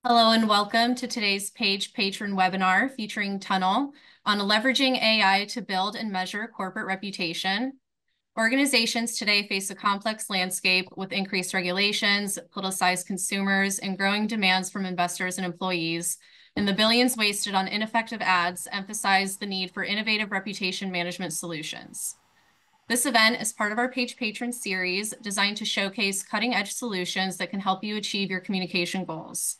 Hello and welcome to today's Page Patron webinar featuring Tunnl on leveraging AI to build and measure corporate reputation. Organizations today face a complex landscape with increased regulations, politicized consumers, and growing demands from investors and employees. And the billions wasted on ineffective ads emphasize the need for innovative reputation management solutions. This event is part of our Page Patron series designed to showcase cutting-edge solutions that can help you achieve your communication goals.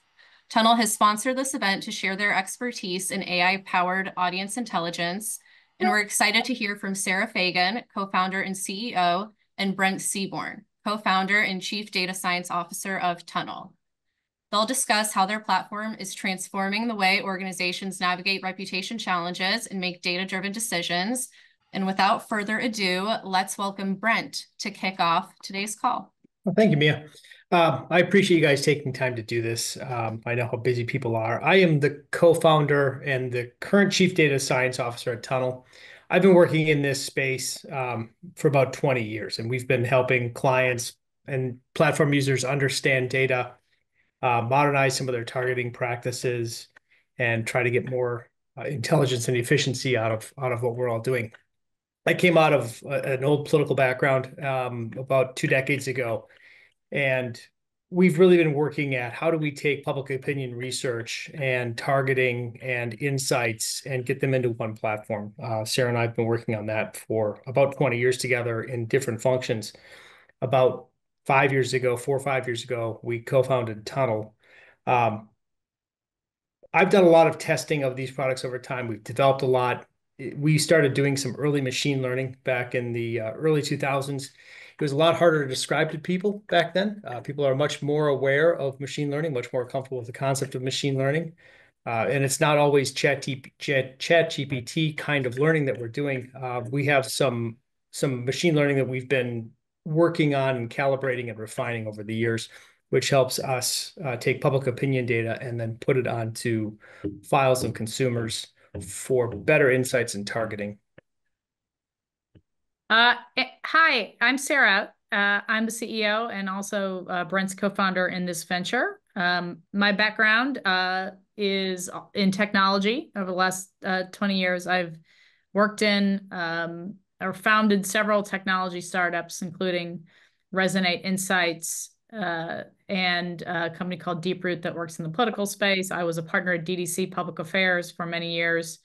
Tunnl has sponsored this event to share their expertise in AI-powered audience intelligence, and we're excited to hear from Sara Fagen, co-founder and CEO, and Brent Seaborn, co-founder and chief data science officer of Tunnl. They'll discuss how their platform is transforming the way organizations navigate reputation challenges and make data-driven decisions. And without further ado, let's welcome Brent to kick off today's call. Well, thank you, Mia. I appreciate you guys taking time to do this. I know how busy people are. I am the co-founder and the current chief data science officer at Tunnl. I've been working in this space for about 20 years, and we've been helping clients and platform users understand data, modernize some of their targeting practices, and try to get more intelligence and efficiency out of what we're all doing. I came out of an old political background about 2 decades ago, and we've really been working at how do we take public opinion research and targeting and insights and get them into one platform. Sara and I have been working on that for about 20 years together in different functions. About 5 years ago, 4 or 5 years ago, we co-founded Tunnl. Um, I've done a lot of testing of these products over time. We've developed a lot. We started doing some early machine learning back in the early 2000s. It was a lot harder to describe to people back then. People are much more aware of machine learning, much more comfortable with the concept of machine learning. And it's not always chat GPT kind of learning that we're doing. We have some machine learning that we've been working on and calibrating and refining over the years, which helps us take public opinion data and then put it onto files of consumers for better insights and targeting. Hi, I'm Sara. I'm the CEO and also Brent's co-founder in this venture. My background is in technology. Over the last 20 years, I've worked in or founded several technology startups, including Resonate Insights and a company called Deeproot that works in the political space. I was a partner at DDC Public Affairs for many years,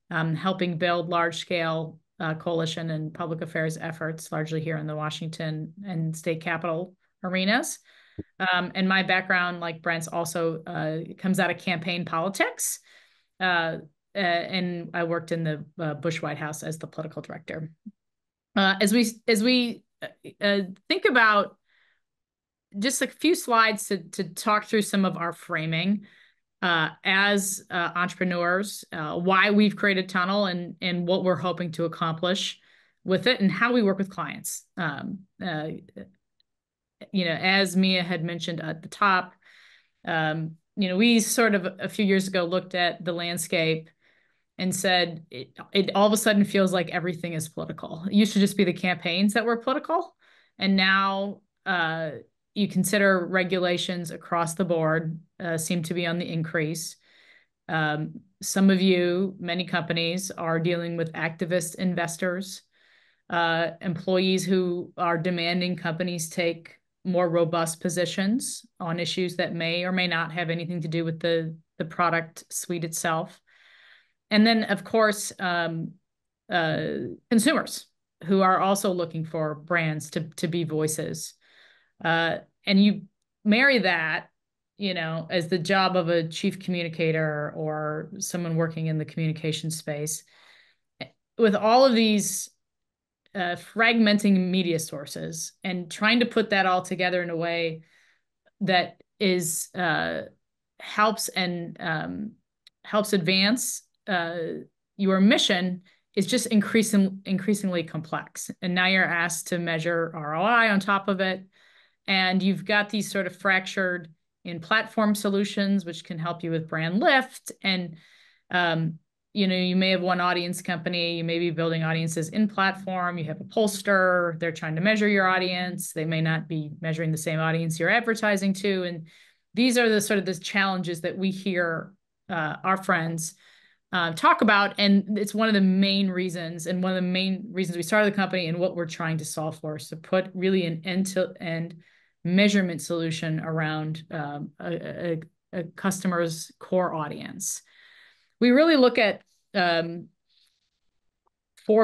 helping build large-scale coalition and public affairs efforts, largely here in the Washington and state capital arenas. And my background, like Brent's, also comes out of campaign politics. And I worked in the Bush White House as the political director. As we think about just a few slides to talk through some of our framing as entrepreneurs, why we've created Tunnl and what we're hoping to accomplish with it and how we work with clients. As Mia had mentioned at the top, we sort of a few years ago looked at the landscape and said it all of a sudden feels like everything is political. It used to just be the campaigns that were political, and now you consider regulations across the board seem to be on the increase. Some of you, many companies, are dealing with activist investors, employees who are demanding companies take more robust positions on issues that may or may not have anything to do with the product suite itself. And then, of course, consumers who are also looking for brands to be voices. And you marry that, as the job of a chief communicator or someone working in the communication space with all of these fragmenting media sources and trying to put that all together in a way that is helps advance your mission is just increasingly complex. And now you're asked to measure ROI on top of it. And you've got these sort of fractured in platform solutions, which can help you with brand lift. And, you may have one audience company, you may be building audiences in platform, you have a pollster, they're trying to measure your audience. They may not be measuring the same audience you're advertising to. And these are the sort of the challenges that we hear our friends talk about. And it's one of the main reasons, and one of the main reasons we started the company and what we're trying to solve for, is to put really an end-to-end measurement solution around a customer's core audience. We really look at 4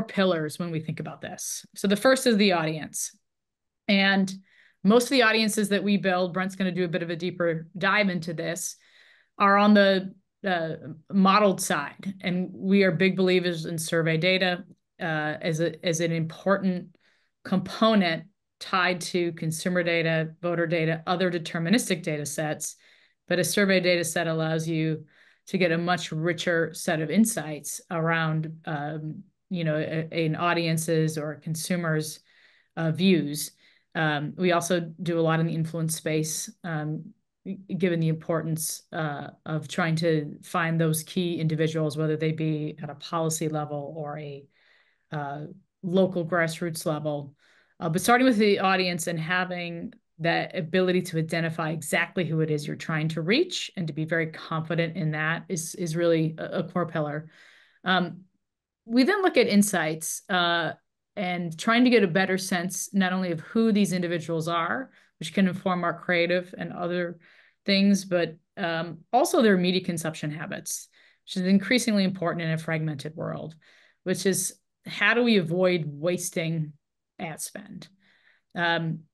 pillars when we think about this. So the first is the audience. And most of the audiences that we build, Brent's going to do a bit of a deeper dive into this, are on the modeled side. And we are big believers in survey data as an important component tied to consumer data, voter data, other deterministic data sets. But a survey data set allows you to get a much richer set of insights around an audience's or consumers' views. We also do a lot in the influence space, given the importance of trying to find those key individuals, whether they be at a policy level or a local grassroots level. But starting with the audience and having that ability to identify exactly who it is you're trying to reach and to be very confident in that is really a core pillar. We then look at insights and trying to get a better sense not only of who these individuals are, which can inform our creative and other things, but also their media consumption habits, which is increasingly important in a fragmented world, which is how do we avoid wasting ad spend?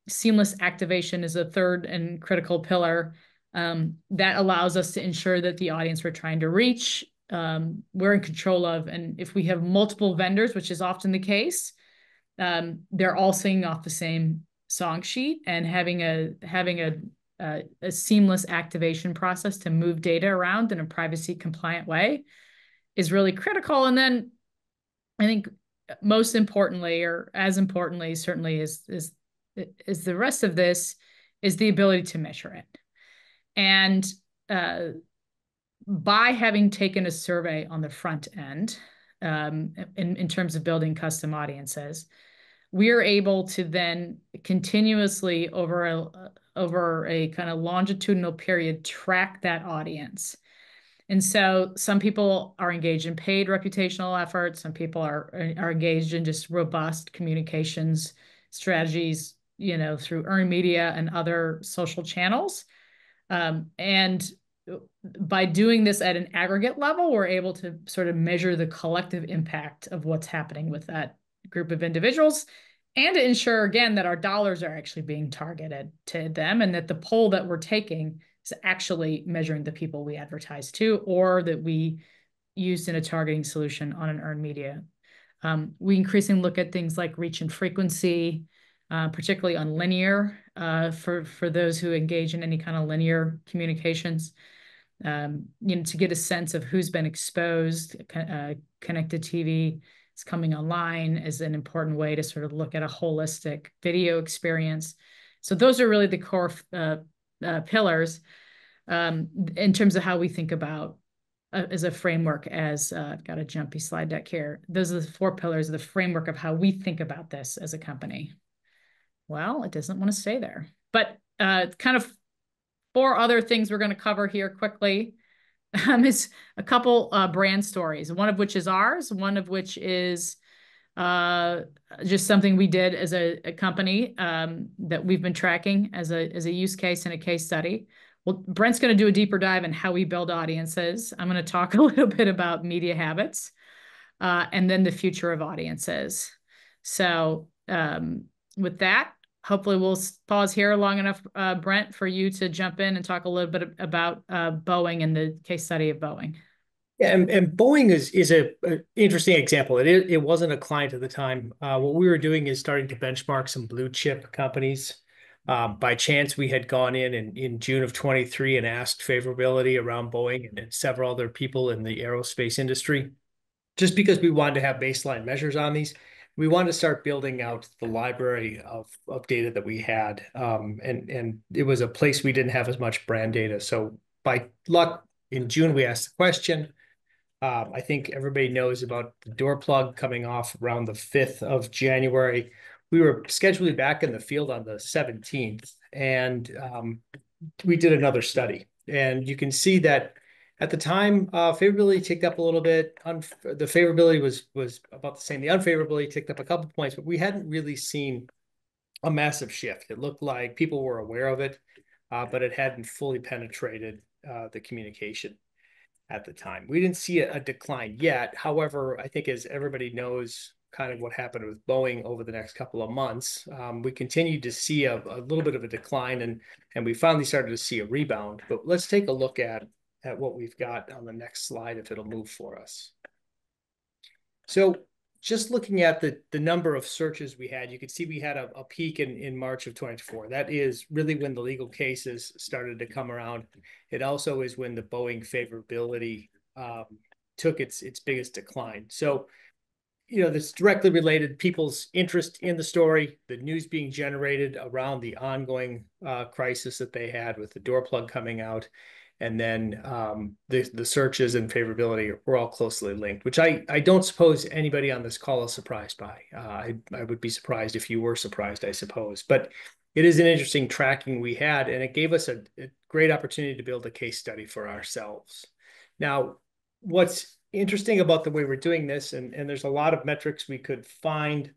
Seamless activation is a third and critical pillar that allows us to ensure that the audience we're trying to reach, we're in control of. And if we have multiple vendors, which is often the case, they're all singing off the same song sheet, and having a seamless activation process to move data around in a privacy compliant way is really critical. And then I think most importantly, or as importantly, certainly is the rest of this, is the ability to measure it. And by having taken a survey on the front end, in terms of building custom audiences, we are able to then continuously over a kind of longitudinal period track that audience. And so some people are engaged in paid reputational efforts. Some people are engaged in just robust communications strategies, through earned media and other social channels. And by doing this at an aggregate level, we're able to sort of measure the collective impact of what's happening with that group of individuals, and to ensure, again, that our dollars are actually being targeted to them, and that the poll that we're taking is actually measuring the people we advertise to, or that we used in a targeting solution on an earned media. We increasingly look at things like reach and frequency, particularly on linear, for those who engage in any kind of linear communications, to get a sense of who's been exposed. Connected TV is coming online as an important way to sort of look at a holistic video experience. So those are really the core pillars in terms of how we think about as a framework. I've got a jumpy slide deck here. Those are the 4 pillars of the framework of how we think about this as a company. Well, it doesn't want to stay there, but kind of 4 other things we're going to cover here quickly is a couple brand stories, one of which is ours, one of which is just something we did as a company that we've been tracking as a use case and a case study. Well, Brent's going to do a deeper dive in how we build audiences. I'm going to talk a little bit about media habits and then the future of audiences. So with that, hopefully we'll pause here long enough, Brent, for you to jump in and talk a little bit about Boeing and the case study of Boeing. Yeah, and Boeing is a interesting example. It wasn't a client at the time. What we were doing is starting to benchmark some blue chip companies. By chance, we had gone in June of 23 and asked favorability around Boeing and several other people in the aerospace industry, just because we wanted to have baseline measures on these. We wanted to start building out the library of data that we had. And it was a place we didn't have as much brand data. So by luck, in June, we asked the question. I think everybody knows about the door plug coming off around the 5th of January. We were scheduled back in the field on the 17th. And we did another study, and you can see that at the time, favorability ticked up a little bit. The favorability was about the same. The unfavorability ticked up a couple points, but we hadn't really seen a massive shift. It looked like people were aware of it, but it hadn't fully penetrated the communication at the time. We didn't see a decline yet. However, I think as everybody knows kind of what happened with Boeing over the next couple of months, we continued to see a little bit of a decline, and we finally started to see a rebound. But let's take a look at what we've got on the next slide, if it'll move for us. So just looking at the number of searches we had, you could see we had a peak in March of 2024. That is really when the legal cases started to come around. It also is when the Boeing favorability took its biggest decline. So, you know, this directly related people's interest in the story, the news being generated around the ongoing crisis that they had with the door plug coming out, and then the searches and favorability were all closely linked, which I don't suppose anybody on this call is surprised by. I would be surprised if you were surprised, I suppose. But it is an interesting tracking we had, and it gave us a great opportunity to build a case study for ourselves. Now, what's interesting about the way we're doing this, and there's a lot of metrics we could find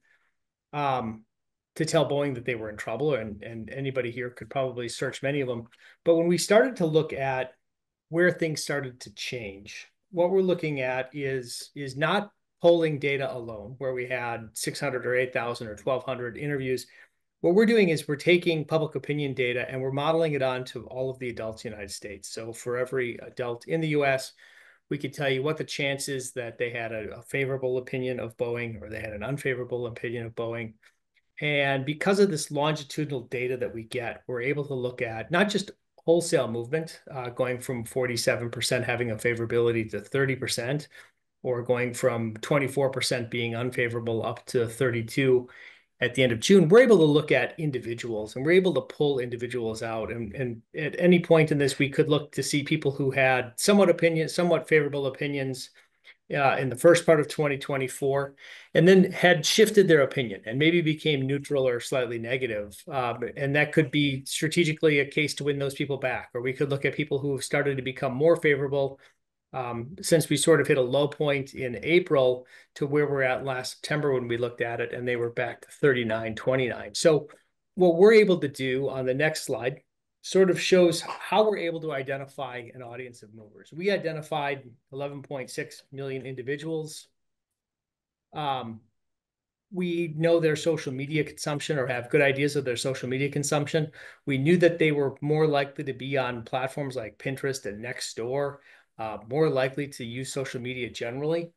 to tell Boeing that they were in trouble, and anybody here could probably search many of them. But when we started to look at where things started to change, what we're looking at is not polling data alone, where we had 600 or 8,000 or 1,200 interviews. What we're doing is we're taking public opinion data and we're modeling it onto all of the adults in the United States. So for every adult in the US, we could tell you what the chances that they had a favorable opinion of Boeing or they had an unfavorable opinion of Boeing. And because of this longitudinal data that we get, we're able to look at not just wholesale movement, going from 47% having a favorability to 30%, or going from 24% being unfavorable up to 32 at the end of June. We're able to look at individuals, and we're able to pull individuals out. And at any point in this, we could look to see people who had somewhat favorable opinions in the first part of 2024, and then had shifted their opinion and maybe became neutral or slightly negative. And that could be strategically a case to win those people back. Or we could look at people who have started to become more favorable since we sort of hit a low point in April to where we're at last September when we looked at it, and they were back to 39-29. So what we're able to do on the next slide sort of shows how we're able to identify an audience of movers. We identified 11.6 million individuals. We know their social media consumption, or have good ideas of their social media consumption. We knew that they were more likely to be on platforms like Pinterest and Nextdoor, more likely to use social media generally.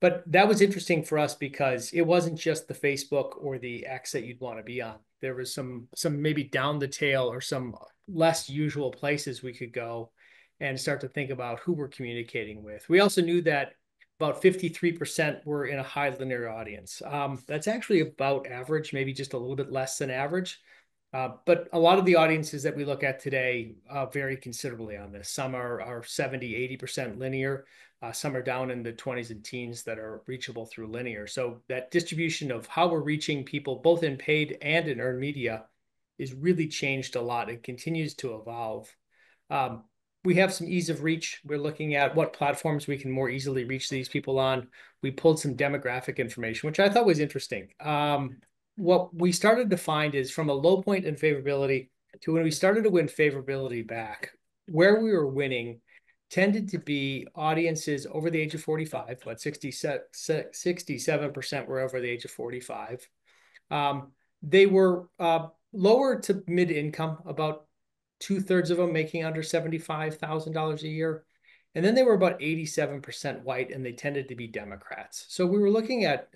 But that was interesting for us because it wasn't just the Facebook or the X that you'd want to be on. There was some maybe down the tail or some less usual places we could go and start to think about who we're communicating with. We also knew that about 53% were in a high linear audience. That's actually about average, maybe just a little bit less than average. But a lot of the audiences that we look at today vary considerably on this. Some are 70, 80% linear. Some are down in the 20s and teens that are reachable through linear. So that distribution of how we're reaching people, both in paid and in earned media, is really changed a lot and continues to evolve. We have some ease of reach. We're looking at what platforms we can more easily reach these people on. We pulled some demographic information, which I thought was interesting. What we started to find is from a low point in favorability to when we started to win favorability back, where we were winning tended to be audiences over the age of 45, but 67% were over the age of 45. They were lower to mid-income, about 2/3 of them making under $75,000 a year. And then they were about 87% white, and they tended to be Democrats. So we were looking at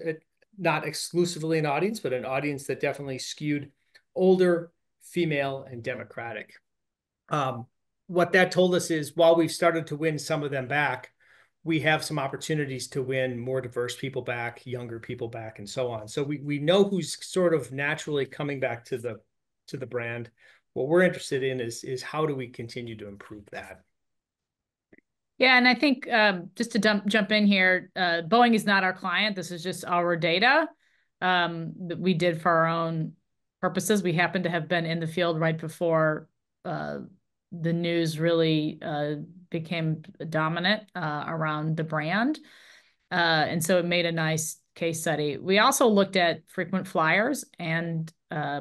not exclusively an audience, but an audience that definitely skewed older, female, and Democratic. What that told us is while we've started to win some of them back, we have some opportunities to win more diverse people back, younger people back, and so on. So we know who's sort of naturally coming back to the brand. What we're interested in is how do we continue to improve that? Yeah, and I think just to jump in here, Boeing is not our client. This is just our data that we did for our own purposes. We happen to have been in the field right before the news really became dominant around the brand. And so it made a nice case study. We also looked at frequent flyers and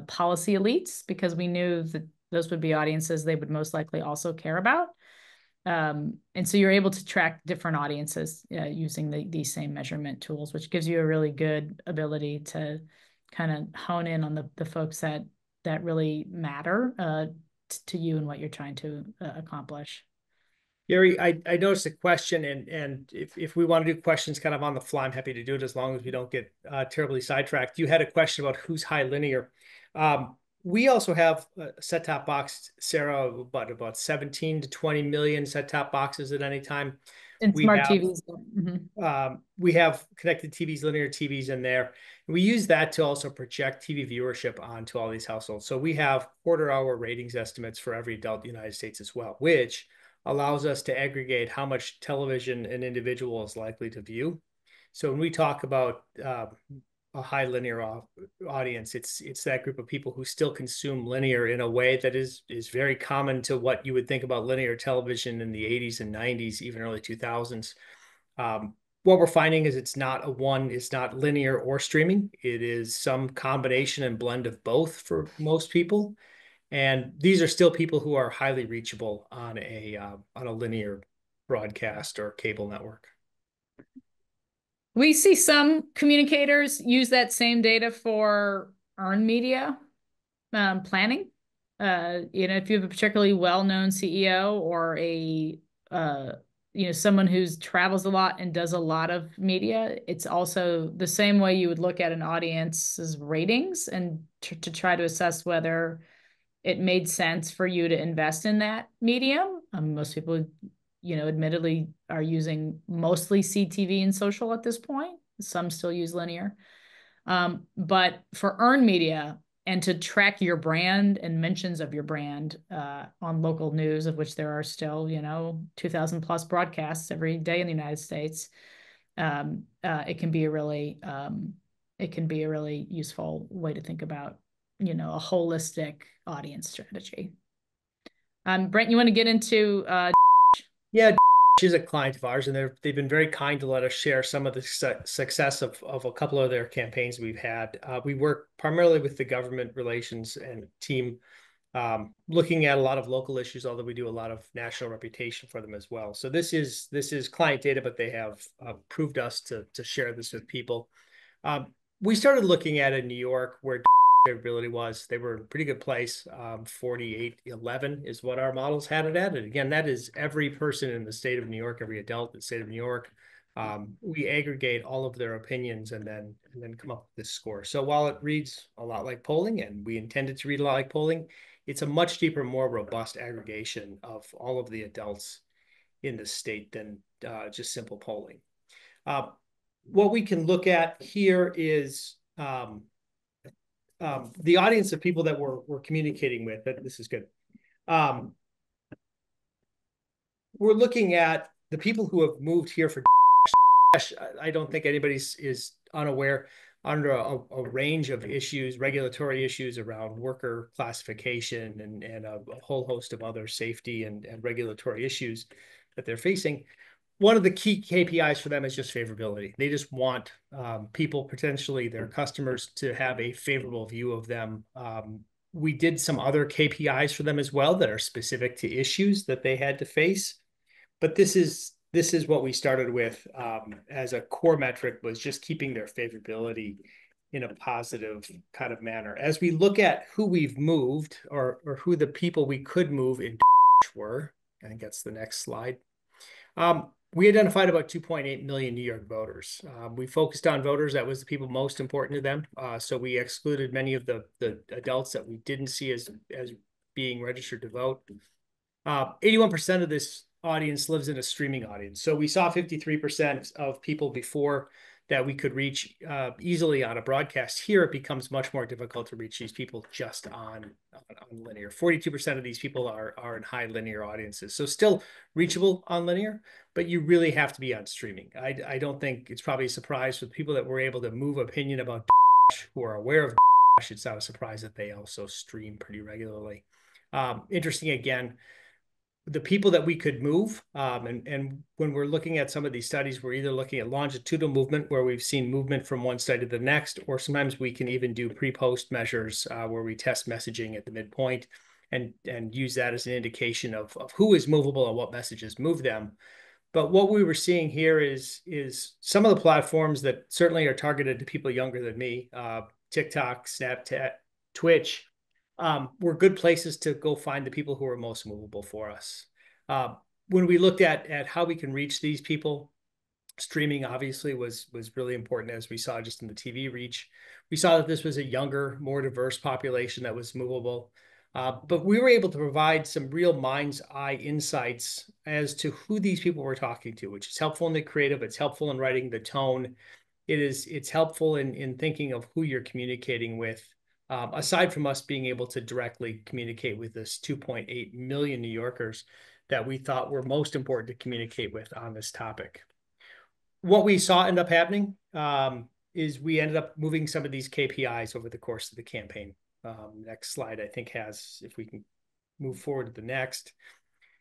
policy elites because we knew that those would be audiences they would most likely also care about. And so you're able to track different audiences using these same measurement tools, which gives you a really good ability to kind of hone in on the folks that really matter to you and what you're trying to accomplish. Gary, I noticed a question, and if we want to do questions kind of on the fly, I'm happy to do it as long as we don't get terribly sidetracked. You had a question about who's high linear. We also have a set-top box, Sarah, about 17 to 20 million set-top boxes at any time. And smart TVs. We have connected TVs, linear TVs in there. We use that to also project TV viewership onto all these households. So we have quarter-hour ratings estimates for every adult in the United States as well, which allows us to aggregate how much television an individual is likely to view. So when we talk about a high linear audience, it's that group of people who still consume linear in a way that is very common to what you would think about linear television in the 80s and 90s, even early 2000s. What we're finding is it's not linear or streaming. It is some combination and blend of both for most people. And these are still people who are highly reachable on a linear broadcast or cable network. We see some communicators use that same data for earned media planning. If you have a particularly well-known CEO or someone who's travels a lot and does a lot of media, it's also the same way you would look at an audience's ratings and to try to assess whether it made sense for you to invest in that medium. Most people, admittedly are using mostly CTV and social at this point. Some still use linear. But for earned media and to track your brand and mentions of your brand on local news, of which there are still, 2,000 plus broadcasts every day in the United States, it can be a really useful way to think about a holistic audience strategy. Brent, you want to get into? Yeah, is a client of ours, and they've been very kind to let us share some of the success of a couple of their campaigns we've had. We work primarily with the government relations and team, looking at a lot of local issues, although we do a lot of national reputation for them as well. So this is client data, but they have approved us to share this with people. We started looking at in New York where favorability was. They were in a pretty good place. 48-11 is what our models had it at. And again, that is every person in the state of New York, every adult in the state of New York. We aggregate all of their opinions and then come up with this score. So while it reads a lot like polling, and we intended to read a lot like polling, it's a much deeper, more robust aggregation of all of the adults in the state than just simple polling. What we can look at here is the audience of people that we're communicating with. This is good. We're looking at the people who have moved here for. I don't think anybody is unaware under a range of issues, regulatory issues around worker classification and a whole host of other safety and regulatory issues that they're facing. One of the key KPIs for them is just favorability. They just want people, potentially their customers, to have a favorable view of them. We did some other KPIs for them as well that are specific to issues that they had to face. But this is what we started with as a core metric, was just keeping their favorability in a positive kind of manner. As we look at who we've moved or who the people we could move in were, I think that's the next slide. We identified about 2.8 million New York voters. We focused on voters. That was the people most important to them. So we excluded many of the adults that we didn't see as being registered to vote. 81% of this audience lives in a streaming audience. So we saw 53% of people before that we could reach easily on a broadcast. Here, it becomes much more difficult to reach these people just on linear. 42% of these people are in high linear audiences. So still reachable on linear, but you really have to be on streaming. I don't think it's probably a surprise for the people that were able to move opinion about who are aware of. It's not a surprise that they also stream pretty regularly. Interesting again, the people that we could move. And when we're looking at some of these studies, we're either looking at longitudinal movement, where we've seen movement from one study to the next, or sometimes we can even do pre-post measures where we test messaging at the midpoint and use that as an indication of who is movable and what messages move them. But what we were seeing here is some of the platforms that certainly are targeted to people younger than me, TikTok, Snapchat, Twitch, were good places to go find the people who are most movable for us. When we looked at how we can reach these people, streaming obviously was really important, as we saw just in the TV reach. We saw that this was a younger, more diverse population that was movable. But we were able to provide some real mind's eye insights as to who these people were talking to, which is helpful in the creative. It's helpful in writing the tone. It's helpful in thinking of who you're communicating with. Aside from us being able to directly communicate with this 2.8 million New Yorkers that we thought were most important to communicate with on this topic. What we saw end up happening is we ended up moving some of these KPIs over the course of the campaign. Next slide, I think, has, if we can move forward to the next,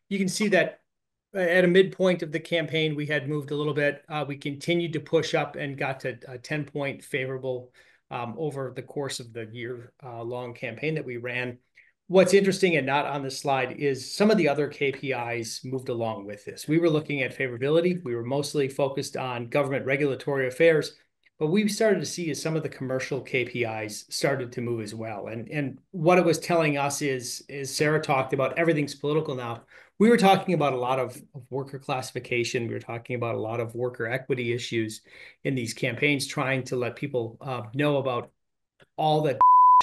you can see that at a midpoint of the campaign, we had moved a little bit. We continued to push up and got to a 10-point favorable over the course of the year-long campaign that we ran. What's interesting and not on the slide is some of the other KPIs moved along with this. We were looking at favorability. We were mostly focused on government regulatory affairs, but we started to see as some of the commercial KPIs started to move as well. And what it was telling us is Sara talked about, everything's political now. We were talking about a lot of worker classification. We were talking about a lot of worker equity issues in these campaigns, trying to let people know about all that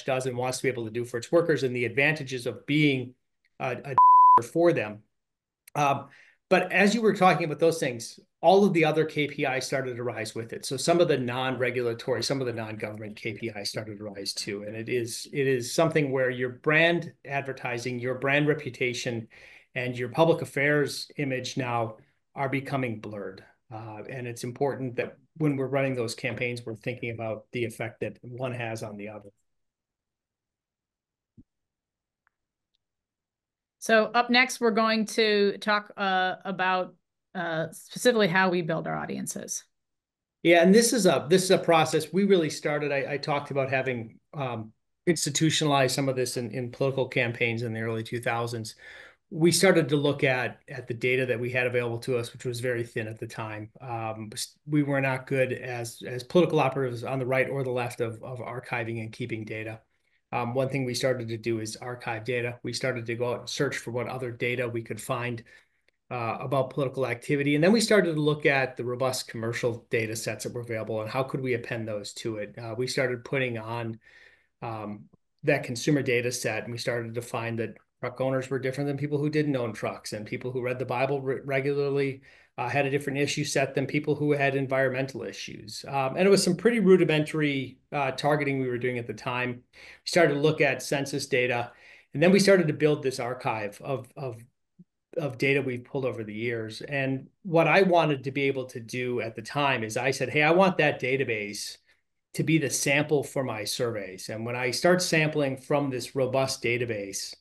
does and wants to be able to do for its workers and the advantages of being a for them. But as you were talking about those things, all of the other KPIs started to rise with it. So some of the non-regulatory, some of the non-government KPIs started to rise too. And it is something where your brand advertising, your brand reputation, and your public affairs image now are becoming blurred. And it's important that when we're running those campaigns, we're thinking about the effect that one has on the other. So up next, we're going to talk about specifically how we build our audiences. Yeah, and this is a process we really started. I talked about having institutionalized some of this in political campaigns in the early 2000s. We started to look at the data that we had available to us, which was very thin at the time. We were not good as political operatives on the right or the left of archiving and keeping data. One thing we started to do is archive data. We started to go out and search for what other data we could find about political activity. And then we started to look at the robust commercial data sets that were available and how could we append those to it. We started putting on that consumer data set, and we started to find that truck owners were different than people who didn't own trucks, and people who read the Bible regularly had a different issue set than people who had environmental issues. And it was some pretty rudimentary targeting we were doing at the time. We started to look at census data, and then we started to build this archive of data we've pulled over the years. And what I wanted to be able to do at the time is I said, hey, I want that database to be the sample for my surveys. And when I start sampling from this robust database,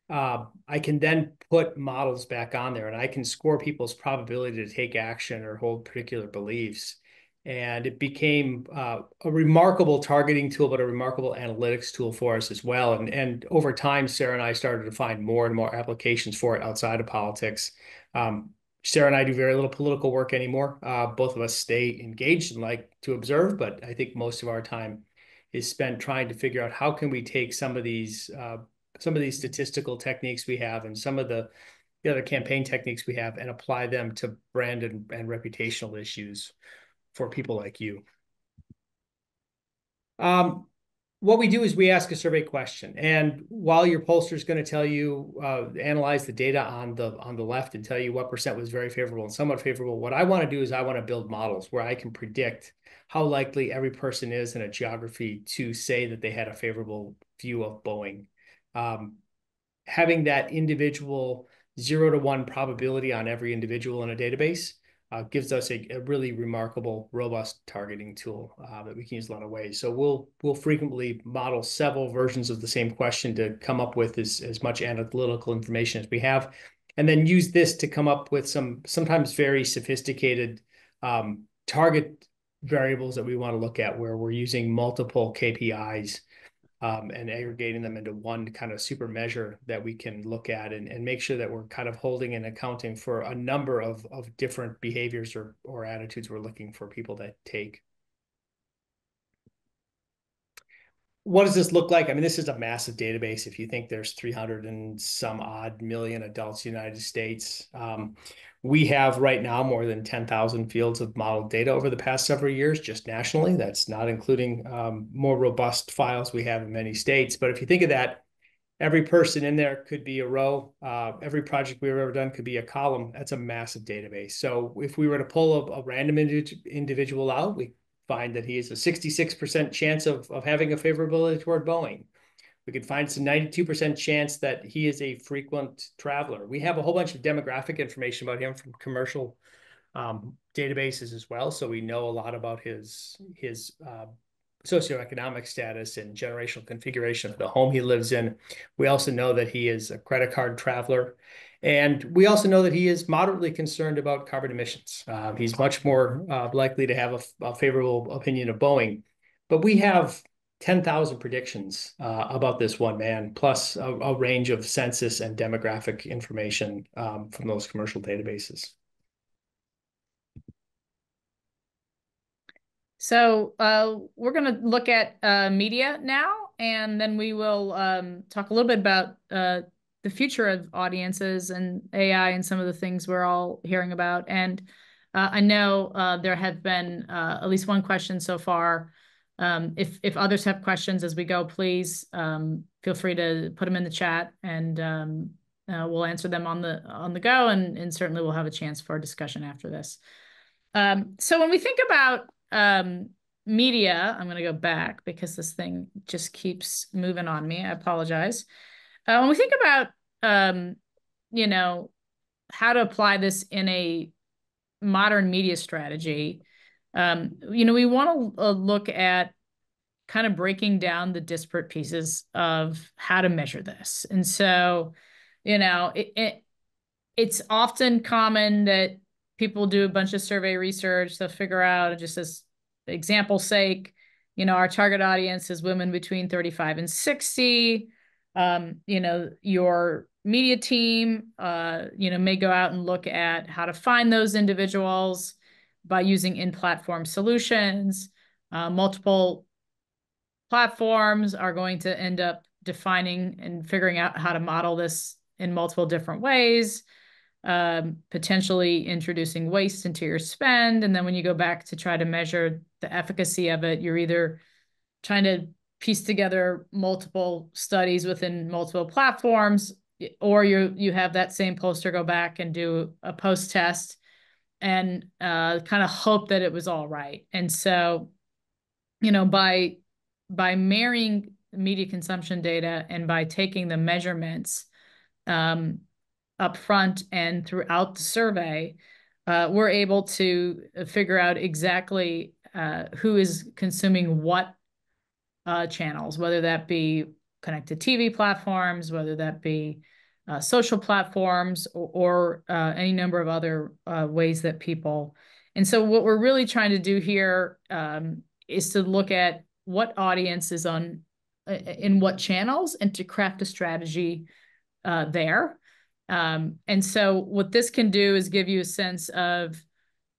I can then put models back on there, and I can score people's probability to take action or hold particular beliefs. And it became a remarkable targeting tool, but a remarkable analytics tool for us as well. And over time, Sara and I started to find more and more applications for it outside of politics. Sara and I do very little political work anymore. Both of us stay engaged and like to observe, but I think most of our time is spent trying to figure out how can we take some of these statistical techniques we have and some of the other campaign techniques we have and apply them to brand and reputational issues for people like you. What we do is we ask a survey question, and while your pollster is going to tell you, analyze the data on the left and tell you what percent was very favorable and somewhat favorable, what I want to do is I want to build models where I can predict how likely every person is in a geography to say that they had a favorable view of Boeing. Having that individual 0 to 1 probability on every individual in a database gives us a really remarkable, robust targeting tool that we can use a lot of ways. So we'll frequently model several versions of the same question to come up with as much analytical information as we have. and then use this to come up with sometimes very sophisticated target variables that we want to look at, where we're using multiple KPIs and aggregating them into one kind of super measure that we can look at and make sure that we're kind of holding and accounting for a number of different behaviors or attitudes we're looking for people to take. What does this look like? I mean, this is a massive database. If you think there's 300 and some odd million adults in the United States, we have right now more than 10,000 fields of modeled data over the past several years, just nationally. That's not including more robust files we have in many states. But if you think of that, every person in there could be a row. Every project we've ever done could be a column. That's a massive database. So if we were to pull a random individual out, we find that he has a 66% chance of having a favorability toward Boeing. We could find some 92% chance that he is a frequent traveler. We have a whole bunch of demographic information about him from commercial databases as well. So we know a lot about his socioeconomic status and generational configuration of the home he lives in. We also know that he is a credit card traveler. And we also know that he is moderately concerned about carbon emissions. He's much more likely to have a favorable opinion of Boeing. But we have 10,000 predictions about this one man, plus a range of census and demographic information from those commercial databases. So we're going to look at media now, and then we will talk a little bit about the future of audiences and AI and some of the things we're all hearing about. And I know there have been at least one question so far. If others have questions as we go, please feel free to put them in the chat, and we'll answer them on the go, and certainly we'll have a chance for a discussion after this. So when we think about media, I'm going to go back because this thing just keeps moving on me. I apologize. When we think about, you know, how to apply this in a modern media strategy, you know, we want to look at kind of breaking down the disparate pieces of how to measure this. And so, you know, it's often common that people do a bunch of survey research. They'll figure out, just as example's sake, you know, our target audience is women between 35 and 60. You know, your media team, you know, may go out and look at how to find those individuals by using in-platform solutions. Multiple platforms are going to end up defining and figuring out how to model this in multiple different ways. Potentially introducing waste into your spend. And then when you go back to try to measure the efficacy of it, you're either trying to piece together multiple studies within multiple platforms, or you have that same pollster go back and do a post test and kind of hope that it was all right. And so, you know, by marrying media consumption data and by taking the measurements up front and throughout the survey, we're able to figure out exactly who is consuming what channels, whether that be connected TV platforms, whether that be social platforms, or any number of other ways that people. And so what we're really trying to do here is to look at what audience is on in what channels and to craft a strategy there. And so what this can do is give you a sense of,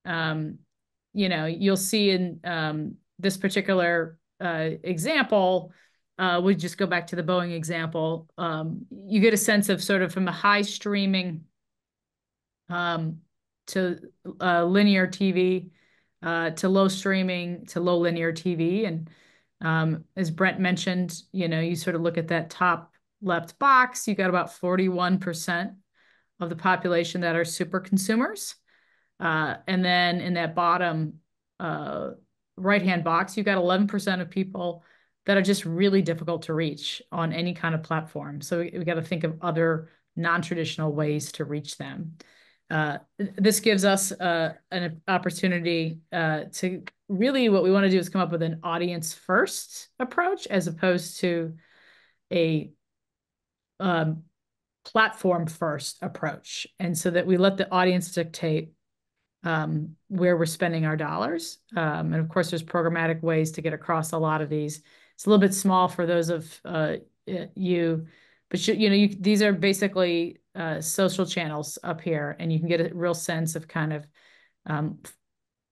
you know, you'll see in this particular example, we just go back to the Boeing example. You get a sense of sort of from a high streaming to linear TV, to low streaming, to low linear TV. And as Brent mentioned, you know, you sort of look at that top left box, you got about 41% of the population that are super consumers. And then in that bottom right-hand box, you got 11% of people that are just really difficult to reach on any kind of platform. So we got to think of other non-traditional ways to reach them. This gives us an opportunity to really, what we want to do is come up with an audience first approach, as opposed to a platform first approach. And so that we let the audience dictate where we're spending our dollars. And of course, there's programmatic ways to get across a lot of these. It's a little bit small for those of you, but these are basically social channels up here, and you can get a real sense of kind of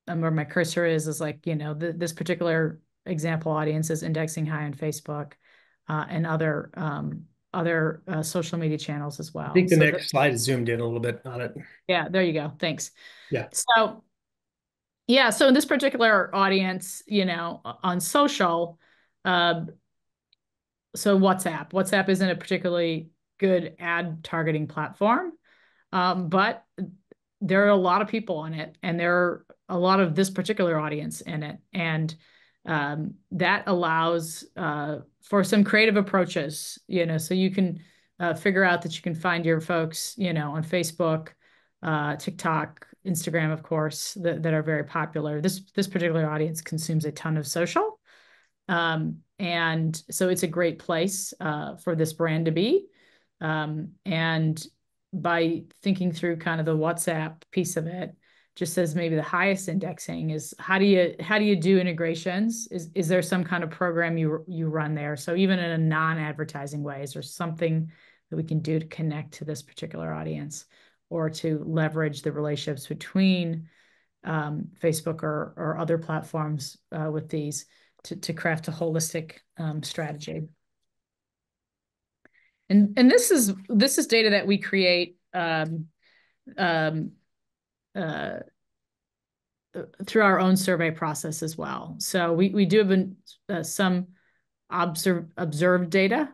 where my cursor is like, this particular example audience is indexing high on Facebook and other social media channels as well. I think the next slide is zoomed in a little bit on it. Yeah, there you go. Thanks. Yeah. So in this particular audience, on social, so WhatsApp isn't a particularly good ad targeting platform, but there are a lot of people on it, and there are a lot of this particular audience in it. And that allows for some creative approaches, so you can figure out that you can find your folks, on Facebook, TikTok, Instagram, of course, that are very popular. This particular audience consumes a ton of social. And so it's a great place for this brand to be. And by thinking through kind of the WhatsApp piece of it, just as maybe the highest indexing is how do you do integrations? Is there some kind of program you run there? So even in a non-advertising way, is there something that we can do to connect to this particular audience or to leverage the relationships between Facebook or other platforms with these to craft a holistic strategy? And this is data that we create through our own survey process as well. So we do have some observed data,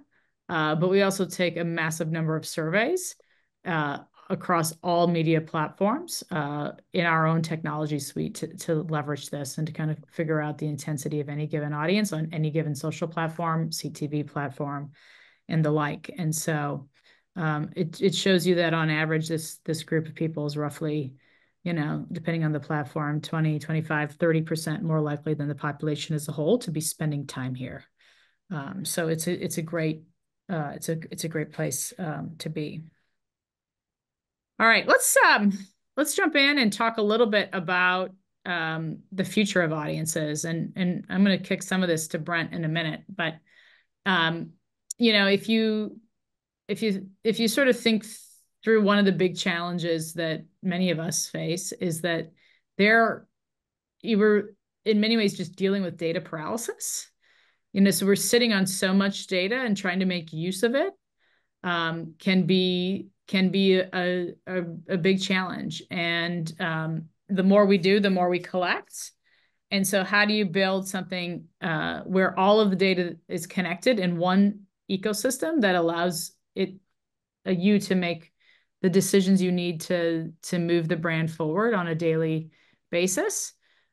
but we also take a massive number of surveys across all media platforms in our own technology suite to leverage this and to kind of figure out the intensity of any given audience on any given social platform, CTV platform, and the like. And so it shows you that on average, this group of people is roughly, depending on the platform, 20, 25, 30% more likely than the population as a whole to be spending time here. So it's a great place to be. All right, let's jump in and talk a little bit about the future of audiences, and I'm going to kick some of this to Brent in a minute. But if you sort of think through, one of the big challenges that many of us face is that you were in many ways just dealing with data paralysis. So we're sitting on so much data, and trying to make use of it can be a big challenge. And the more we do, the more we collect. And so how do you build something where all of the data is connected in one ecosystem that allows you to make the decisions you need to move the brand forward on a daily basis?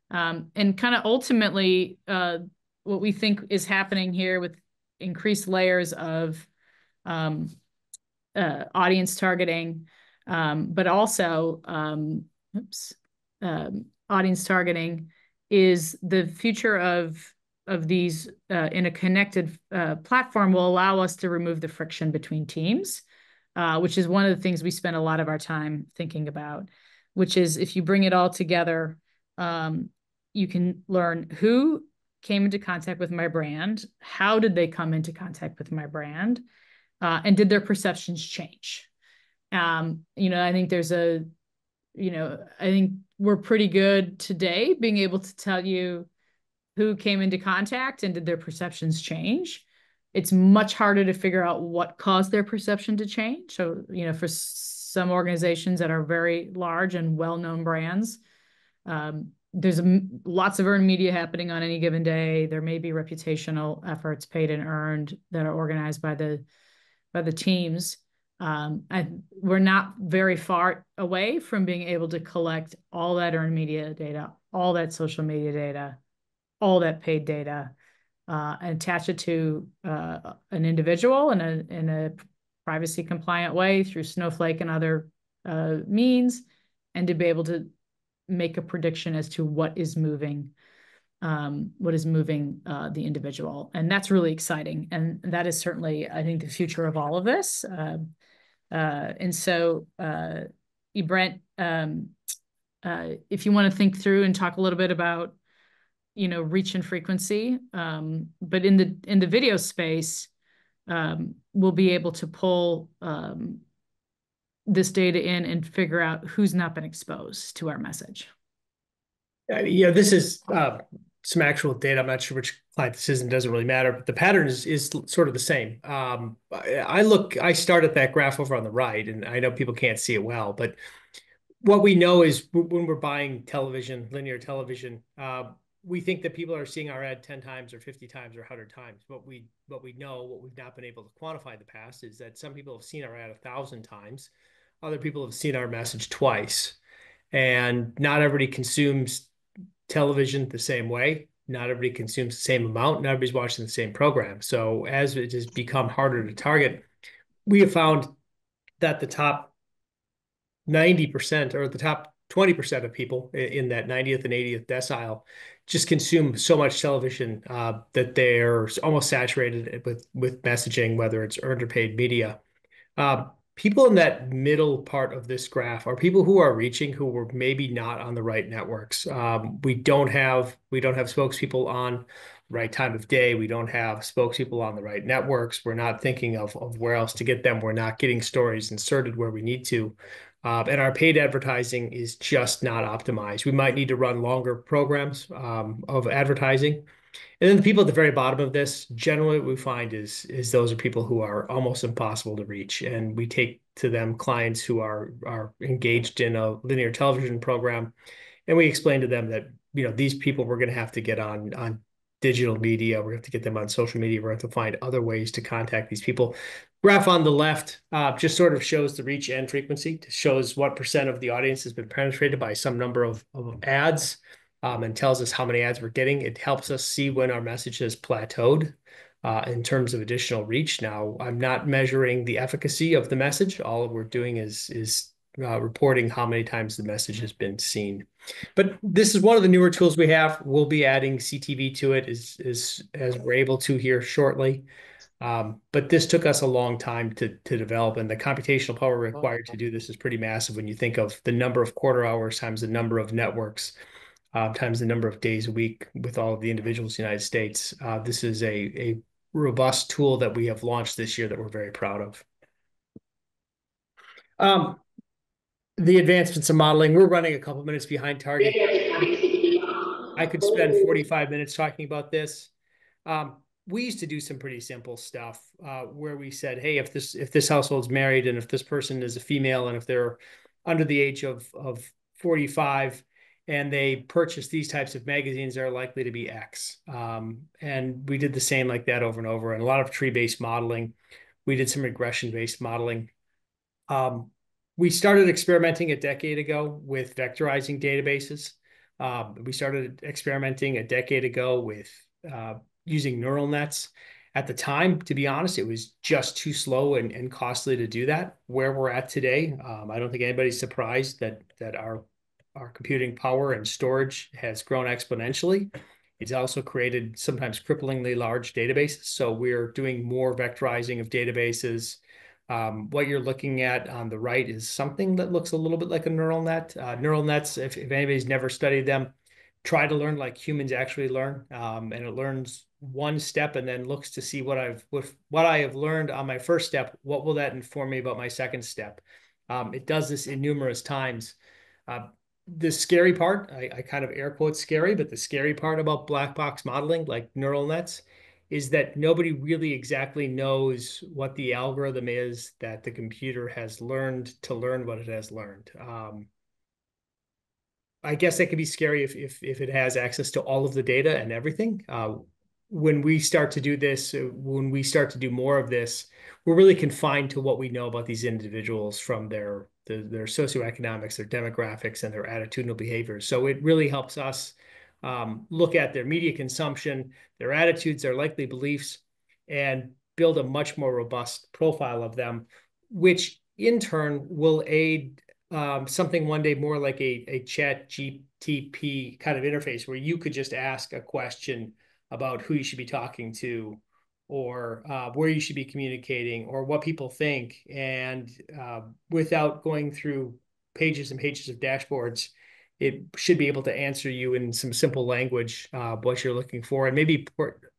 And kind of ultimately, what we think is happening here with increased layers of audience targeting, but also audience targeting is the future of these in a connected platform will allow us to remove the friction between teams, which is one of the things we spend a lot of our time thinking about, which is if you bring it all together, you can learn who came into contact with my brand, how did they come into contact with my brand, and did their perceptions change? I think I think we're pretty good today being able to tell you who came into contact and did their perceptions change. It's much harder to figure out what caused their perception to change. So, for some organizations that are very large and well-known brands, there's lots of earned media happening on any given day. There may be reputational efforts, paid and earned, that are organized by the teams. We're not very far away from being able to collect all that earned media data, all that social media data, all that paid data, and attach it to an individual in a privacy compliant way through Snowflake and other means, and to be able to make a prediction as to what is moving the individual. And that's really exciting. And that is certainly, I think, the future of all of this. And so, Brent, if you want to think through and talk a little bit about, reach and frequency, but in the video space, we'll be able to pull this data in and figure out who's not been exposed to our message. Yeah, this is some actual data. I'm not sure which client this is, and doesn't really matter, but the pattern is sort of the same. I start at that graph over on the right, and I know people can't see it well, but what we know is when we're buying television, linear television, we think that people are seeing our ad 10 times or 50 times or 100 times. What we've not been able to quantify in the past is that some people have seen our ad 1,000 times. Other people have seen our message twice. And not everybody consumes television the same way. Not everybody consumes the same amount. Not everybody's watching the same program. So as it has become harder to target, we have found that the top 90% or the top 20% of people in that 90th and 80th decile just consume so much television that they're almost saturated with messaging, whether it's earned or paid media. People in that middle part of this graph are people who are reaching who were maybe not on the right networks. We don't have spokespeople on the right time of day. We don't have spokespeople on the right networks. We're not thinking of where else to get them. We're not getting stories inserted where we need to. And our paid advertising is just not optimized. We might need to run longer programs of advertising. And then the people at the very bottom of this, generally what we find is those are people who are almost impossible to reach. And we take to them clients who are engaged in a linear television program. And we explain to them that, these people we're going to have to get on digital media. We're going to have to get them on social media. We're going to have to find other ways to contact these people. Graph on the left just sort of shows the reach and frequency. It shows what percent of the audience has been penetrated by some number of ads. And tells us how many ads we're getting. It helps us see when our message has plateaued in terms of additional reach. Now, I'm not measuring the efficacy of the message. All we're doing is reporting how many times the message has been seen. But this is one of the newer tools we have. We'll be adding CTV to it as we're able to here shortly. But this took us a long time to develop, and the computational power required to do this is pretty massive when you think of the number of quarter hours times the number of networks. Times the number of days a week with all of the individuals in the United States. This is a robust tool that we have launched this year that we're very proud of. The advancements in modeling, we're running a couple minutes behind target. I could spend 45 minutes talking about this. We used to do some pretty simple stuff where we said, hey, if this household's married and if this person is a female and if they're under the age of 45, and they purchase these types of magazines, they're likely to be X. And we did the same like that over and over. And a lot of tree-based modeling. We did some regression-based modeling. We started experimenting a decade ago with vectorizing databases. We started experimenting a decade ago with using neural nets. At the time, to be honest, it was just too slow and costly to do that. Where we're at today, I don't think anybody's surprised that our computing power and storage has grown exponentially. It's also created sometimes cripplingly large databases. So we're doing more vectorizing of databases. What you're looking at on the right is something that looks a little bit like a neural net. Neural nets, if anybody's never studied them, try to learn like humans actually learn. And it learns one step and then looks to see what I have learned on my first step. What will that inform me about my second step? It does this in numerous times. The scary part, I kind of air quote scary, but the scary part about black box modeling, like neural nets, is that nobody really exactly knows what the algorithm is that the computer has learned to learn what it has learned. I guess that could be scary if it has access to all of the data and everything. When we start to do this, when we start to do more of this, we're really confined to what we know about these individuals from their socioeconomics, their demographics, and their attitudinal behaviors. So it really helps us look at their media consumption, their attitudes, their likely beliefs, and build a much more robust profile of them, which in turn will aid something one day more like a chat GTP kind of interface where you could just ask a question about who you should be talking to or where you should be communicating or what people think. And without going through pages and pages of dashboards, it should be able to answer you in some simple language what you're looking for, and maybe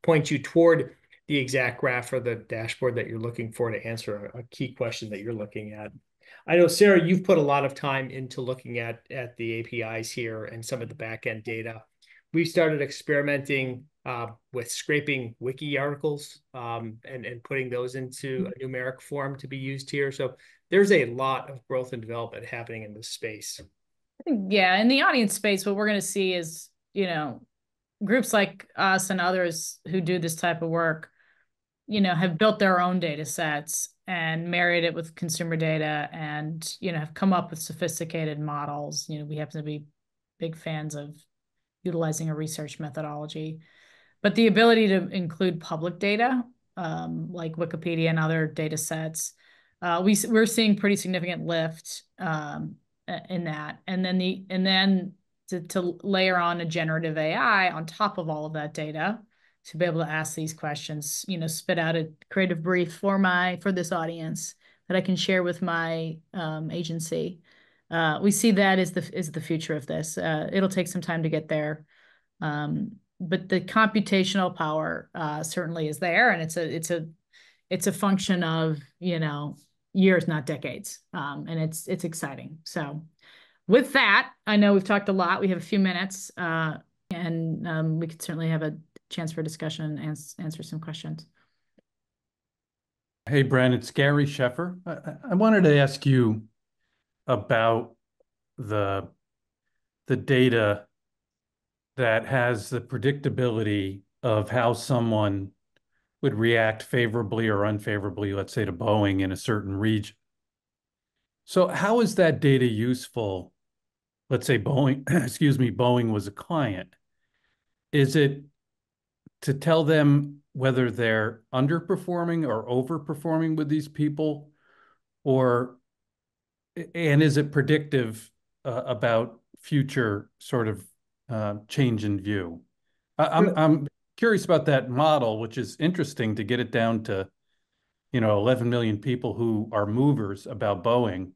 point you toward the exact graph or the dashboard that you're looking for to answer a key question that you're looking at. I know, Sarah, you've put a lot of time into looking at the APIs here and some of the backend data. We've started experimenting with scraping wiki articles and putting those into a numeric form to be used here. So there's a lot of growth and development happening in this space. Yeah, in the audience space, what we're going to see is, groups like us and others who do this type of work, have built their own data sets and married it with consumer data and, have come up with sophisticated models. We happen to be big fans of utilizing a research methodology, but the ability to include public data, like Wikipedia and other data sets, we're seeing pretty significant lift in that. And then to layer on a generative AI on top of all of that data to be able to ask these questions, spit out a creative brief for this audience that I can share with my agency. We see that as the future of this. It'll take some time to get there, but the computational power certainly is there, and it's a function of years, not decades, and it's exciting. So, with that, I know we've talked a lot. We have a few minutes, and we could certainly have a chance for discussion and answer some questions. Hey, Brent, it's Gary Sheffer. I wanted to ask you about the data that has the predictability of how someone would react favorably or unfavorably, let's say, to Boeing in a certain region. So how is that data useful? Let's say Boeing, excuse me, Boeing was a client. Is it to tell them whether they're underperforming or overperforming with these people, and is it predictive about future sort of change in view? I'm curious about that model, which is interesting to get it down to, 11 million people who are movers about Boeing.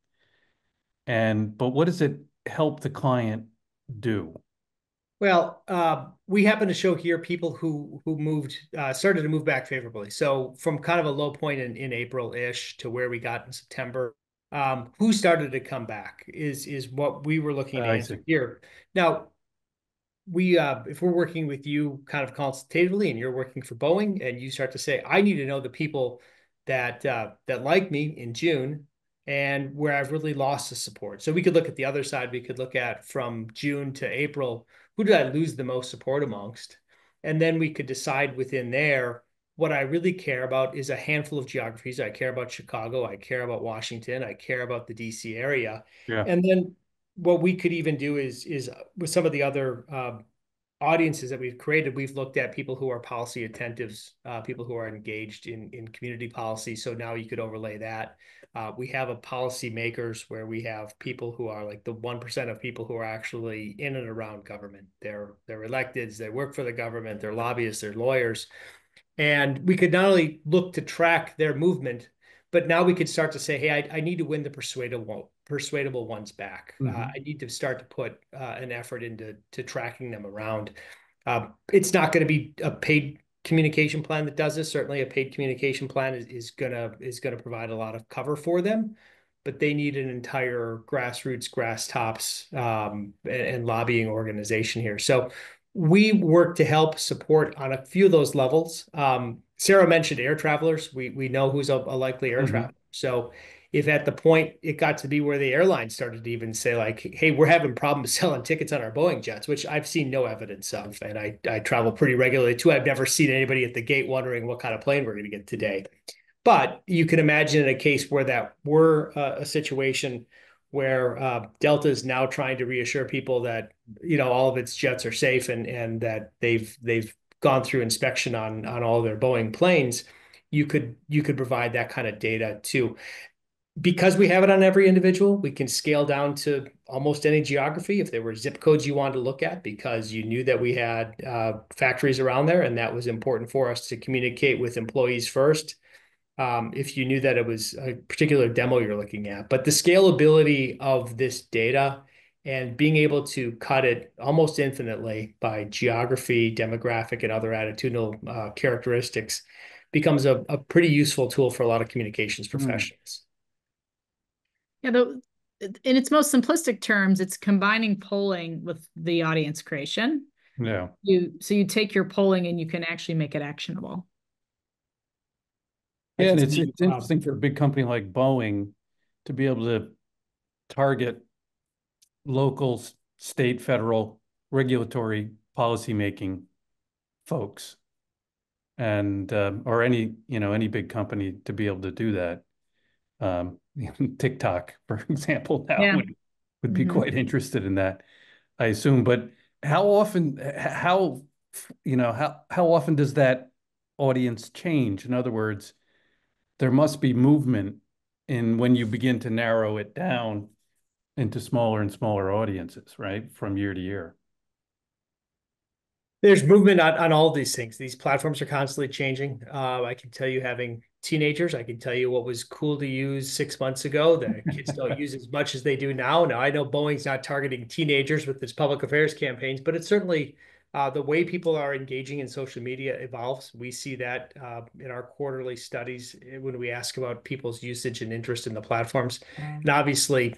But what does it help the client do? Well, we happen to show here people who moved, started to move back favorably. So from kind of a low point in April-ish to where we got in September, who started to come back is what we were looking to answer here. Now, if we're working with you kind of consultatively and you're working for Boeing and you start to say, I need to know the people that like me in June and where I've really lost the support. So we could look at the other side. We could look at from June to April, who did I lose the most support amongst? And then we could decide within there, what I really care about is a handful of geographies. I care about Chicago. I care about Washington. I care about the DC area. Yeah. And then what we could even do is with some of the other audiences that we've created, we've looked at people who are policy attentives, people who are engaged in community policy. So now you could overlay that. We have a policy makers where we have people who are like the 1% of people who are actually in and around government. They're electeds, they work for the government, they're lobbyists, they're lawyers. And we could not only look to track their movement, but now we could start to say, hey, I need to win the persuadable ones back. I need to start to put an effort into tracking them around. It's not going to be a paid communication plan that does this. Certainly a paid communication plan is gonna provide a lot of cover for them, but they need an entire grassroots, grass tops and lobbying organization here. So we work to help support on a few of those levels. Sara mentioned air travelers. We know who's a likely air traveler. So if at the point it got to be where the airline started to even say like, hey, we're having problems selling tickets on our Boeing jets, which I've seen no evidence of. And I travel pretty regularly too. I've never seen anybody at the gate wondering what kind of plane we're going to get today. But you can imagine in a case where that were a situation where Delta is now trying to reassure people that all of its jets are safe and that they've gone through inspection on all their Boeing planes, you could provide that kind of data too. Because we have it on every individual, we can scale down to almost any geography. If there were zip codes you wanted to look at, because you knew that we had factories around there, and that was important for us to communicate with employees first. If you knew that it was a particular demo you're looking at, but the scalability of this data and being able to cut it almost infinitely by geography, demographic, and other attitudinal characteristics becomes a pretty useful tool for a lot of communications professionals. Yeah, in its most simplistic terms, it's combining polling with the audience creation. Yeah. So you take your polling and you can actually make it actionable. Yeah, and it's interesting for a big company like Boeing to be able to target local, state, federal regulatory policymaking folks, and or any big company to be able to do that. TikTok, for example, now would be quite interested in that, I assume. But how often does that audience change? In other words, there must be movement in when you begin to narrow it down into smaller and smaller audiences, right? From year to year. There's movement on all of these things. These platforms are constantly changing. I can tell you, having teenagers, I can tell you what was cool to use 6 months ago that kids don't use as much as they do now. Now, I know Boeing's not targeting teenagers with its public affairs campaigns, but it's certainly the way people are engaging in social media evolves. We see that in our quarterly studies when we ask about people's usage and interest in the platforms. And obviously,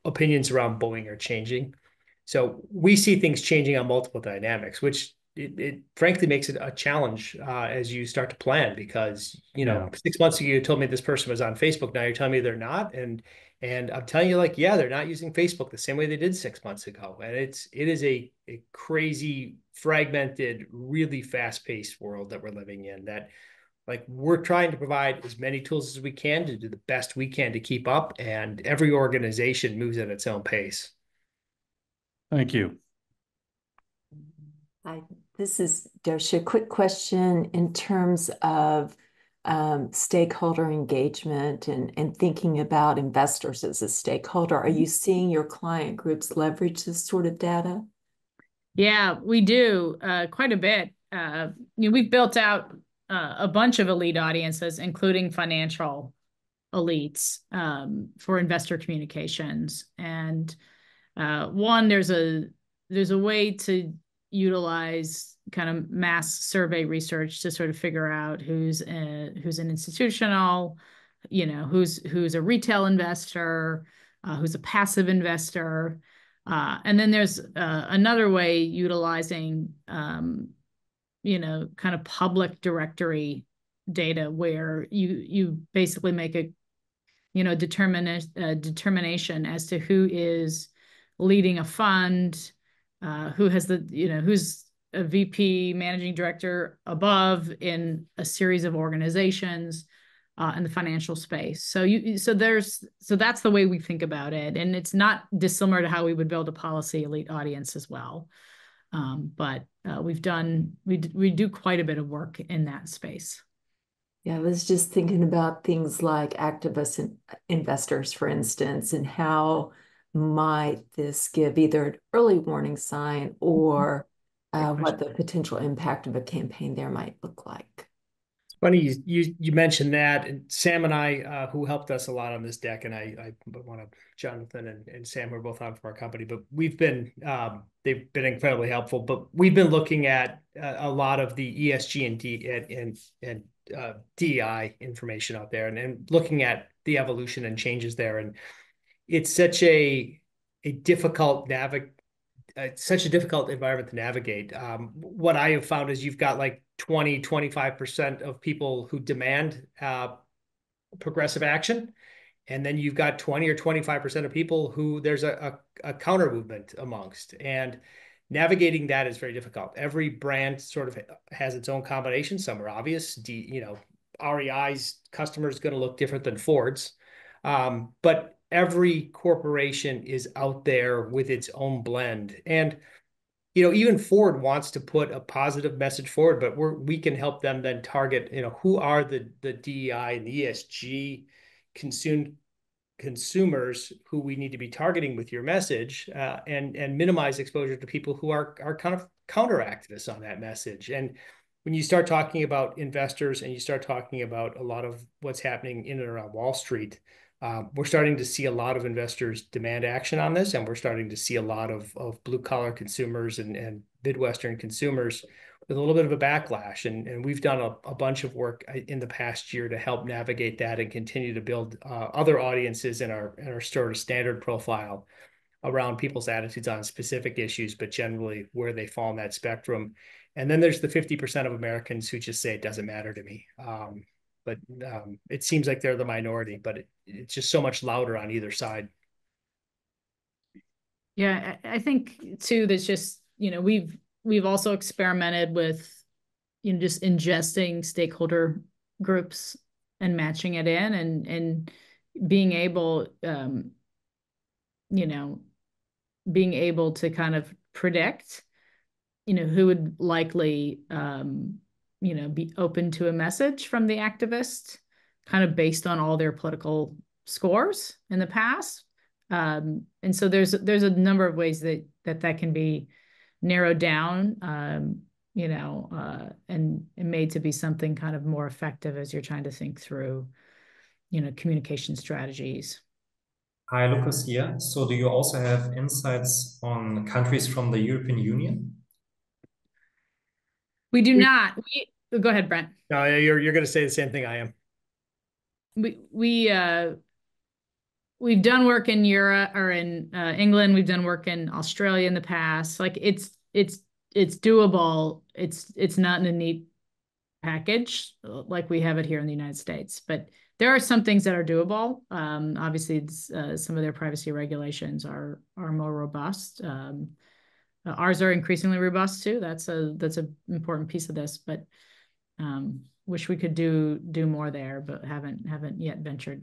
opinions around Boeing are changing. So we see things changing on multiple dynamics, which it frankly makes it a challenge as you start to plan, because 6 months ago you told me this person was on Facebook. Now you're telling me they're not, and I'm telling you, like, yeah, they're not using Facebook the same way they did 6 months ago, and it is a crazy, fragmented, really fast-paced world that we're living in. That, like, we're trying to provide as many tools as we can to do the best we can to keep up, and every organization moves at its own pace. Thank you. Hi, this is Dosha. Quick question in terms of stakeholder engagement and thinking about investors as a stakeholder. Are you seeing your client groups leverage this sort of data? Yeah, we do quite a bit. We've built out a bunch of elite audiences, including financial elites, for investor communications. And there's a way to utilize kind of mass survey research to sort of figure out who's an institutional, who's a retail investor, who's a passive investor. And then there's another way utilizing, kind of public directory data where you basically make a determination as to who is leading a fund, who has who's a VP, managing director above in a series of organizations in the financial space. So that's the way we think about it, and it's not dissimilar to how we would build a policy elite audience as well. But we do quite a bit of work in that space. Yeah, I was just thinking about things like activist investors, for instance, and how might this give either an early warning sign or what the potential impact of a campaign there might look like. It's funny you mentioned that, and Sam and I, who helped us a lot on this deck, and I want to, Jonathan and Sam, who are both on from our company, but they've been incredibly helpful. But we've been looking at a lot of the ESG and DEI information out there, and looking at the evolution and changes there, and it's such a difficult such a difficult environment to navigate. What I have found is you've got like 25% of people who demand progressive action, and then you've got 20 or 25% of people who there's a counter movement amongst, and navigating that is very difficult. Every brand sort of has its own combination. Some are obvious. REI's customer is going to look different than Ford's, but every corporation is out there with its own blend. And even Ford wants to put a positive message forward, but we can help them then target, who are the DEI and the ESG consumers who we need to be targeting with your message, and minimize exposure to people who are kind of counter activists on that message. And when you start talking about investors and you start talking about a lot of what's happening in and around Wall Street, we're starting to see a lot of investors demand action on this, and we're starting to see a lot of blue collar consumers and Midwestern consumers with a little bit of a backlash. And we've done a bunch of work in the past year to help navigate that and continue to build other audiences in our sort of standard profile around people's attitudes on specific issues, but generally where they fall in that spectrum. And then there's the 50% of Americans who just say it doesn't matter to me. But it seems like they're the minority, but it's just so much louder on either side. Yeah, I think too, there's just, we've also experimented with, just ingesting stakeholder groups and matching it in and being able, being able to kind of predict, who would likely, be open to a message from the activist, kind of based on all their political scores in the past. And so there's a number of ways that can be narrowed down, and made to be something kind of more effective as you're trying to think through, communication strategies. Hi, Lucas here. So do you also have insights on countries from the European Union? We do not. Go ahead, Brent. No, you're going to say the same thing I am. We've done work in Europe or in England. We've done work in Australia in the past. Like it's doable. It's not in a neat package like we have it here in the United States, but there are some things that are doable. Obviously, some of their privacy regulations are more robust. Ours are increasingly robust too. That's an important piece of this, but wish we could do more there, but haven't yet ventured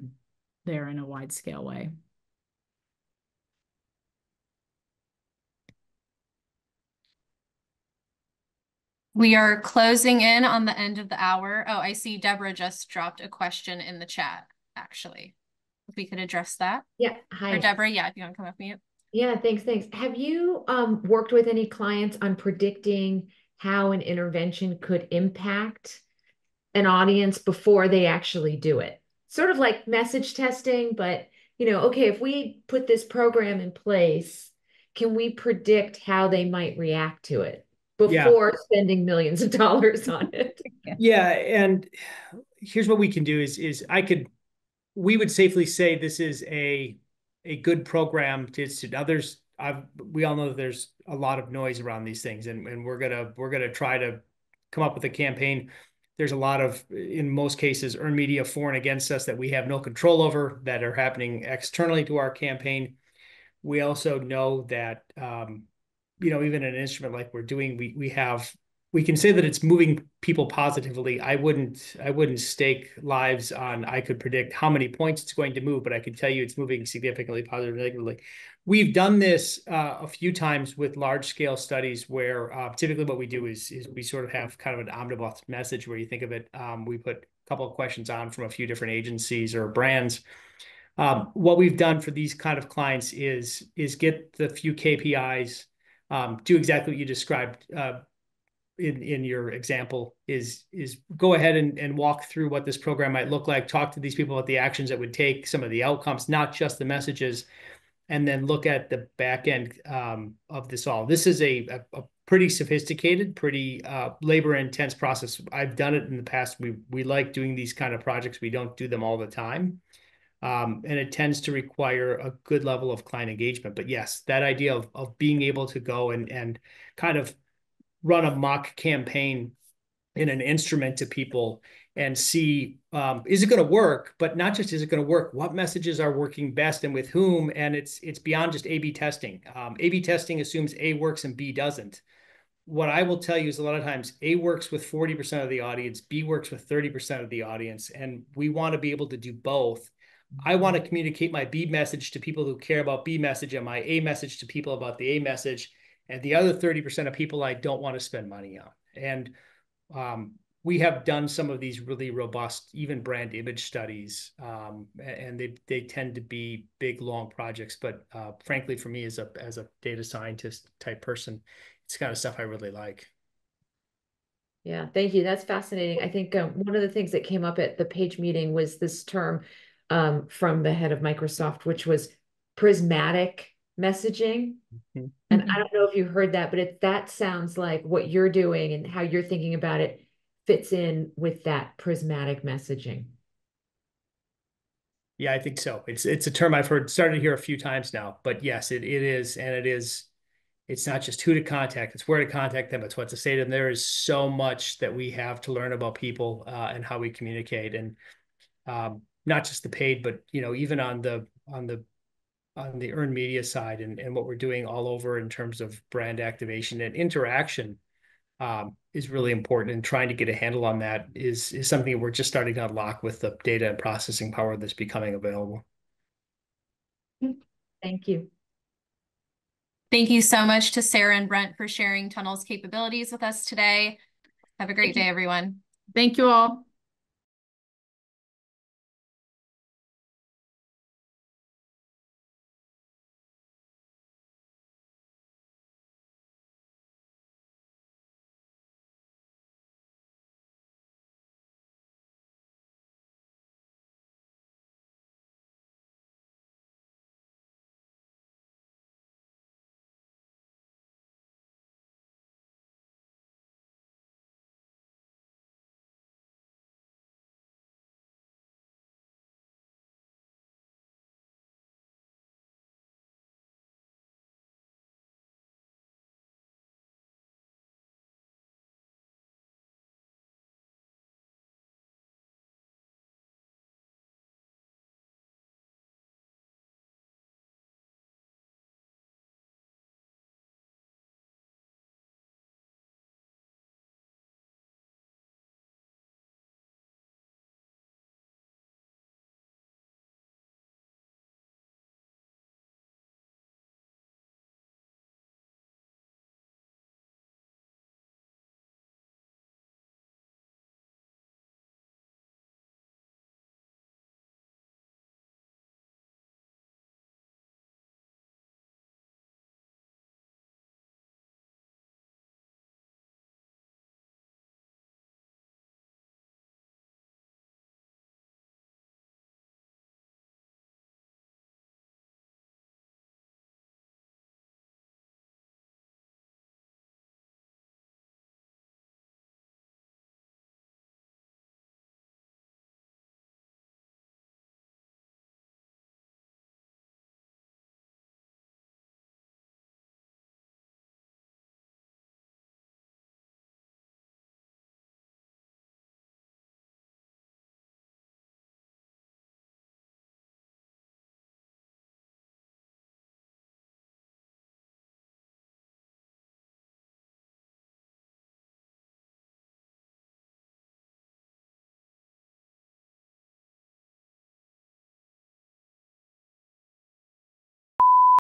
there in a wide scale way. We are closing in on the end of the hour. Oh, I see Deborah just dropped a question in the chat, actually. If we could address that. Yeah, hi. Or Deborah, yeah, if you want to come up mute. Yeah, thanks. Have you worked with any clients on predicting how an intervention could impact an audience before they actually do it? Sort of like message testing, but okay, if we put this program in place, can we predict how they might react to it before spending millions of dollars on it? Yeah, and here's what we can do is we would safely say this is a good program to others. We all know that there's a lot of noise around these things, and we're gonna try to come up with a campaign. There's a lot of, in most cases, earned media for and against us that we have no control over that are happening externally to our campaign. We also know that, even an instrument like we're doing, we can say that it's moving people positively. I wouldn't stake lives on, I could predict how many points it's going to move, but I can tell you it's moving significantly positively. We've done this a few times with large scale studies where typically what we do is we sort of have kind of an omnibus message where you think of it. We put a couple of questions on from a few different agencies or brands. What we've done for these kind of clients is get the few KPIs, do exactly what you described in your example, is go ahead and walk through what this program might look like, talk to these people about the actions it would take, some of the outcomes, not just the messages, and then look at the back end of this all. This is a pretty sophisticated, pretty labor intense process. I've done it in the past. We like doing these kind of projects. We don't do them all the time. And it tends to require a good level of client engagement. But yes, that idea of being able to go and kind of run a mock campaign in an instrument to people and see, is it going to work? But not just is it going to work, what messages are working best and with whom? And it's beyond just A/B testing. A/B testing assumes A works and B doesn't. What I will tell you is a lot of times A works with 40% of the audience, B works with 30% of the audience, and we want to be able to do both. I want to communicate my B message to people who care about B message and my A message to people about the A message. And the other 30% of people I don't want to spend money on. And we have done some of these really robust, even brand image studies, and they tend to be big, long projects. But frankly, for me as a data scientist type person, it's kind of stuff I really like. Yeah, thank you. That's fascinating. I think one of the things that came up at the page meeting was this term from the head of Microsoft, which was prismatic messaging. Mm-hmm. And I don't know if you heard that, but that sounds like what you're doing and how you're thinking about it fits in with that prismatic messaging. Yeah, I think so. It's a term I've started to hear a few times now, but yes, it is, and it is. It's not just who to contact; it's where to contact them. It's what to say to them. There is so much that we have to learn about people and how we communicate, and not just the paid, but even on the earned media side and what we're doing all over in terms of brand activation and interaction is really important. And trying to get a handle on that is something we're just starting to unlock with the data and processing power that's becoming available. Thank you. Thank you so much to Sara and Brent for sharing Tunnl's capabilities with us today. Have a great day, everyone. Thank you all.